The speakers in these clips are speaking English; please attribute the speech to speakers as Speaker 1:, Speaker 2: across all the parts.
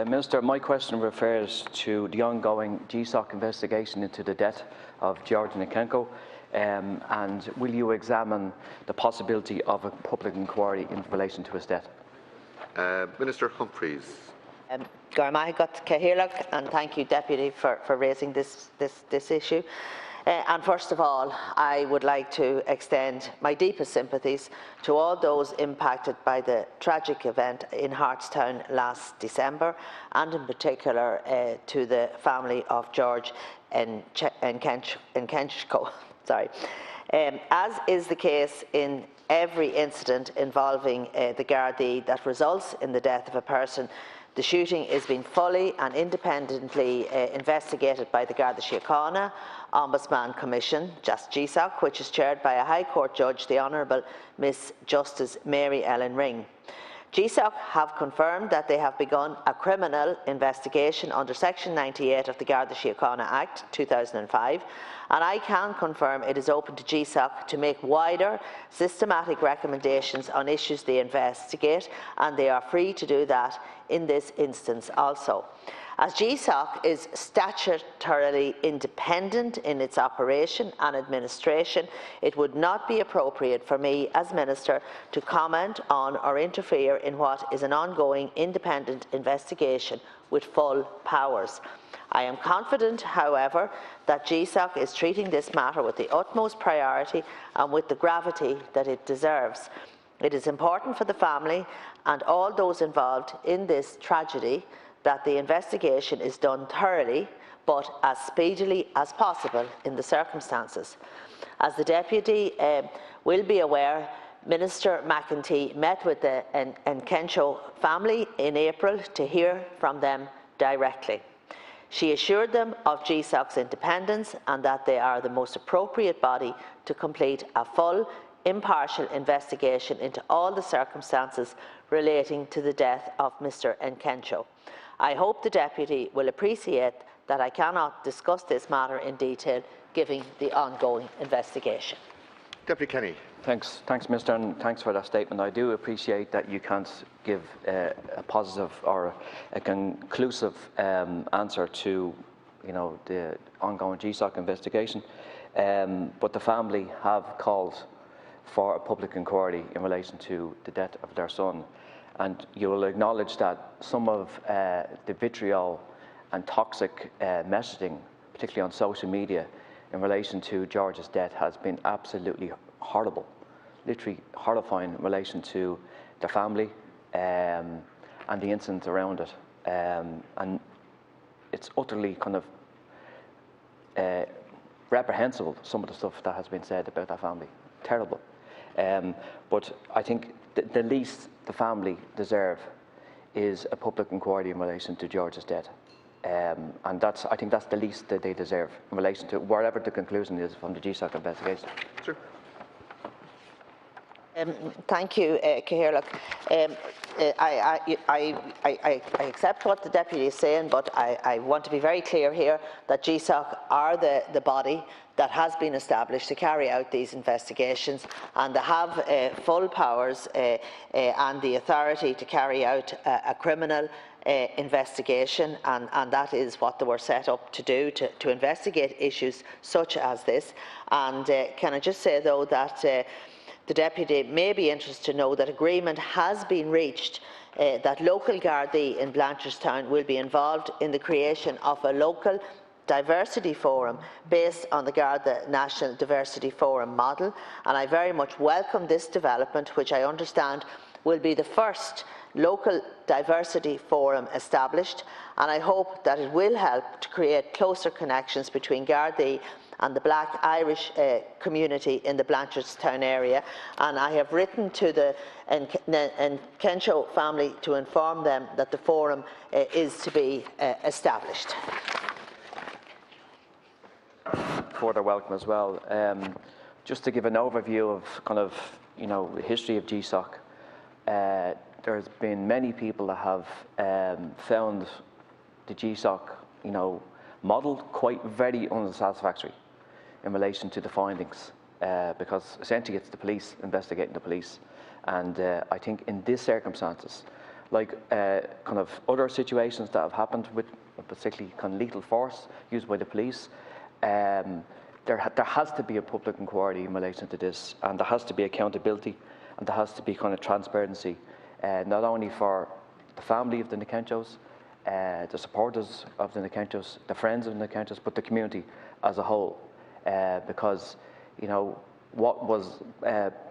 Speaker 1: Minister, my question refers to the ongoing GSOC investigation into the death of George Kenny, and will you examine the possibility of a public inquiry in relation to his death?
Speaker 2: Minister Humphreys.
Speaker 3: And thank you, Deputy, for raising this issue. And first of all, I would like to extend my deepest sympathies to all those impacted by the tragic event in Hartstown last December, and in particular to the family of George Kenny. As is the case in every incident involving the Gardaí that results in the death of a person, the shooting is being fully and independently investigated by the Garda Síochána Ombudsman Commission, just GSOC, which is chaired by a High Court Judge, the Honourable Miss Justice Mary Ellen Ring. GSOC have confirmed that they have begun a criminal investigation under Section 98 of the Garda Síochána Act 2005, and I can confirm it is open to GSOC to make wider, systematic recommendations on issues they investigate, and they are free to do that in this instance also. As GSOC is statutorily independent in its operation and administration, it would not be appropriate for me as Minister to comment on or interfere in what is an ongoing independent investigation with full powers. I am confident, however, that GSOC is treating this matter with the utmost priority and with the gravity that it deserves. It is important for the family and all those involved in this tragedy that the investigation is done thoroughly but as speedily as possible in the circumstances. As the Deputy will be aware, Minister McEntee met with the Kenny family in April to hear from them directly. She assured them of GSOC's independence and that they are the most appropriate body to complete a full, impartial investigation into all the circumstances relating to the death of Mr. Kenny. I hope the Deputy will appreciate that I cannot discuss this matter in detail, given the ongoing investigation.
Speaker 2: Deputy Kenny.
Speaker 1: Thanks, Minister, and thanks for that statement. I do appreciate that you can't give a positive or a conclusive answer to, the ongoing GSOC investigation, but the family have called for a public inquiry in relation to the death of their son. And you will acknowledge that some of the vitriol and toxic messaging, particularly on social media, in relation to George's death has been absolutely horrible, literally horrifying in relation to the family and the incidents around it. And it's utterly kind of reprehensible, some of the stuff that has been said about that family. Terrible. But I think the least the family deserve is a public inquiry in relation to George's death. And I think that's the least that they deserve in relation to whatever the conclusion is from the GSOC investigation.
Speaker 2: Sure.
Speaker 3: Thank you, Cahir. I accept what the Deputy is saying, but I want to be very clear here that GSOC are the body that has been established to carry out these investigations, and they have full powers and the authority to carry out a criminal investigation, and that is what they were set up to do, to investigate issues such as this. And can I just say, though, that the Deputy may be interested to know that agreement has been reached that local Gardaí in Blanchardstown will be involved in the creation of a local diversity forum based on the Garda National Diversity Forum model, and I very much welcome this development, which I understand will be the first local diversity forum established, and I hope that it will help to create closer connections between Gardaí and the Black Irish community in the Blanchardstown area, and I have written to the Kenny family to inform them that the forum is to be established.
Speaker 1: Further welcome as well. Just to give an overview of the history of GSOC, there's been many people that have found the GSOC model quite very unsatisfactory in relation to the findings, because essentially it's the police investigating the police, and I think in these circumstances like kind of other situations that have happened with particularly kind of lethal force used by the police. There has to be a public inquiry in relation to this, and there has to be accountability, and there has to be kind of transparency, not only for the family of the Nikenchos, the supporters of the Nikenchos, the friends of the Nikenchos, but the community as a whole, because what was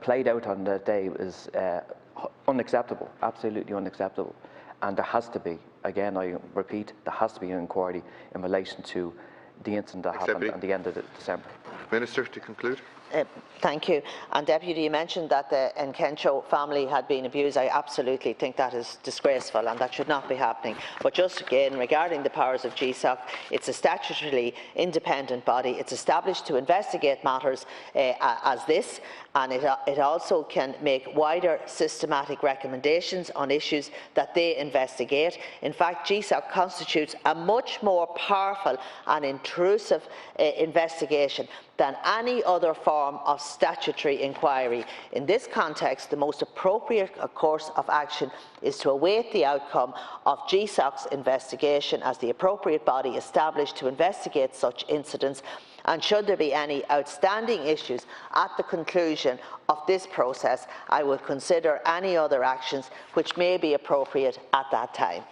Speaker 1: played out on that day is unacceptable, absolutely unacceptable, and there has to be, again I repeat, there has to be an inquiry in relation to the incident that happened at the end of December.
Speaker 2: Minister, to conclude.
Speaker 3: Thank you. And Deputy, you mentioned that the Kencho family had been abused. I absolutely think that is disgraceful and that should not be happening. But just again, regarding the powers of GSOC, it's a statutorily independent body. It's established to investigate matters as this, and it also can make wider systematic recommendations on issues that they investigate. In fact, GSOC constitutes a much more powerful and intrusive investigation than any other form of statutory inquiry. In this context, the most appropriate course of action is to await the outcome of GSOC's investigation as the appropriate body established to investigate such incidents, and should there be any outstanding issues at the conclusion of this process, I will consider any other actions which may be appropriate at that time.